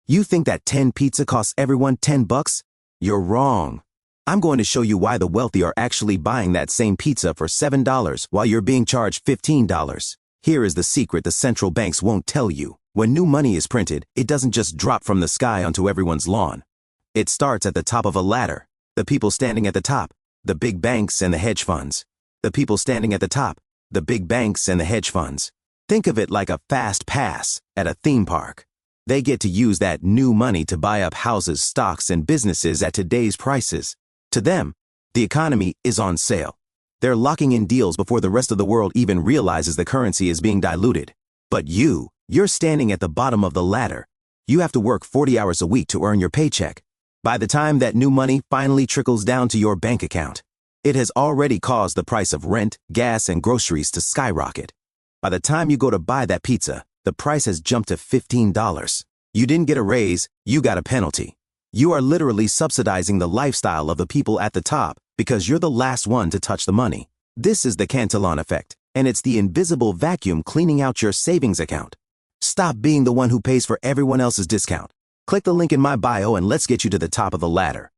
You think that 10 pizza costs everyone 10 bucks? You're wrong. I'm going to show you why the wealthy are actually buying that same pizza for $7 while you're being charged $15. Here is the secret the central banks won't tell you. When new money is printed, it doesn't just drop from the sky onto everyone's lawn. It starts at the top of a ladder. The people standing at the top, the big banks and the hedge funds. The people standing at the top, the big banks and the hedge funds. Think of it like a fast pass at a theme park. They get to use that new money to buy up houses, stocks, and businesses at today's prices. To them, the economy is on sale. They're locking in deals before the rest of the world even realizes the currency is being diluted. But you're standing at the bottom of the ladder. You have to work 40 hours a week to earn your paycheck. By the time that new money finally trickles down to your bank account, it has already caused the price of rent, gas, and groceries to skyrocket. By the time you go to buy that pizza, the price has jumped to $15. You didn't get a raise, you got a penalty. You are literally subsidizing the lifestyle of the people at the top because you're the last one to touch the money. This is the Cantillon effect, and it's the invisible vacuum cleaning out your savings account. Stop being the one who pays for everyone else's discount. Click the link in my bio and let's get you to the top of the ladder.